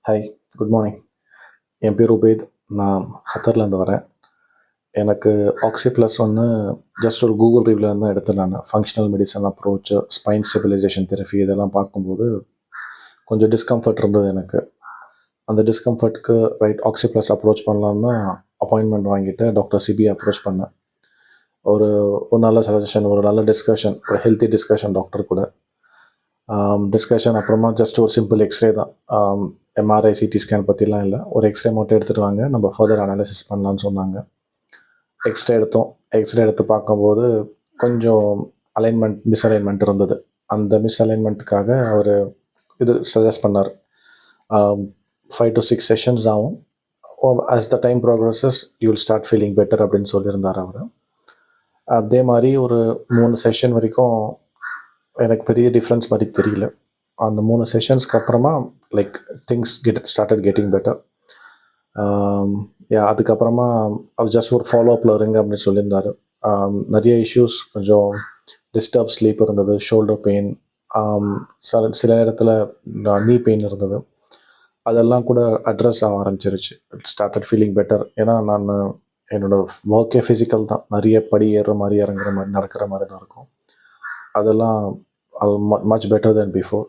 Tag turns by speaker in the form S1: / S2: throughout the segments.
S1: Hi, good morning. என் பேர் உபேத். நான் கத்தர்லேருந்து வரேன். எனக்கு ஆக்ஸி ப்ளஸ் ஒன்று ஜஸ்ட் ஒரு கூகுள் ரிவ்யூலேருந்து தான் எடுத்தேன் நான். Functional medicine approach, spine stabilisation therapy இதெல்லாம் பார்க்கும்போது கொஞ்சம் டிஸ்கம்ஃபர்ட் இருந்தது எனக்கு. அந்த டிஸ்கம்ஃபர்ட்க்கு ஆக்ஸி ப்ளஸ் அப்ரோச் பண்ணலான்னு தான் அப்பாயின்மெண்ட் வாங்கிட்டு டாக்டர் சிபி அப்ரோச் பண்ணேன். ஒரு ஒரு நல்ல சஜஷன், ஒரு நல்ல டிஸ்கஷன், ஒரு ஹெல்த்தி டிஸ்கஷன் டாக்டர் கூட. டிஸ்கஷன் அப்புறமா ஜஸ்ட் ஒரு சிம்பிள் எக்ஸ்ரே தான். எம்ஆர்ஐ, சிடி ஸ்கேன் பற்றிலாம் இல்லை. ஒரு எக்ஸ்ரே மட்டும் எடுத்துகிட்டு வாங்க, நம்ம ஃபர்தர் அனாலிசிஸ் பண்ணலான்னு சொன்னாங்க. எக்ஸ்ரே எடுத்தோம். எக்ஸ்ரே எடுத்து பார்க்கும்போது கொஞ்சம் மிஸ்அலைன்மெண்ட் இருந்தது. அந்த மிஸ்அலைன்மெண்ட்டுக்காக அவர் இது சஜஸ்ட் பண்ணார். 5 to 6 செஷன்ஸ் ஆகும். As the time progresses you will start feeling better அப்படின்னு சொல்லியிருந்தார் அவர். அதே மாதிரி ஒரு 3 செஷன் வரைக்கும் எனக்கு பெரிய டிஃப்ரென்ஸ் மாதிரி தெரியல. அந்த 3 செஷன்ஸ்க்கு அப்புறமா திங்ஸ் ஸ்டார்டட் கெட்டிங் பெட்டர். அதுக்கப்புறமா அவர் ஜஸ்ட் ஒரு ஃபாலோஅப்பில் இருங்க அப்படின்னு சொல்லியிருந்தார். நிறைய இஷ்யூஸ், கொஞ்சம் டிஸ்டர்ப் ஸ்லீப் இருந்தது, ஷோல்டர் பெயின், சில இடத்துல நீ பெயின் இருந்தது. அதெல்லாம் கூட அட்ரஸ் ஆக ஆரம்பிச்சிருச்சு. Started feeling better. ஏன்னா நான் என்னோடய ஒர்க்கே ஃபிசிக்கல் தான். நிறைய படி ஏறுற மாதிரி, இறங்குற மாதிரி, நடக்கிற மாதிரி தான் இருக்கும். அதெல்லாம் மச் பெட்டர் தென் பிஃபோர்.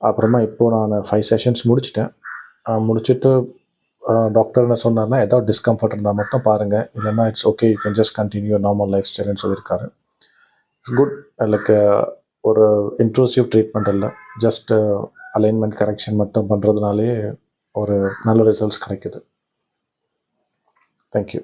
S1: அப்புறமா இப்போது நான் 5 செஷன்ஸ் முடிச்சிட்டேன். முடிச்சுட்டு டாக்டர் என்ன சொன்னார்னா, ஏதாவது டிஸ்கம்ஃபர்ட் இருந்தால் மட்டும் பாருங்கள், இல்லைன்னா it's okay, you can just continue normal life ஸ்டைல்னு சொல்லியிருக்காரு. It's good. ஒரு இன்ட்ரூசிவ் ட்ரீட்மெண்ட் இல்லை, ஜஸ்ட் அலைன்மெண்ட் கரெக்ஷன் மட்டும் பண்ணுறதுனாலே ஒரு நல்ல ரிசல்ட்ஸ் கிடைக்குது. தேங்க்யூ.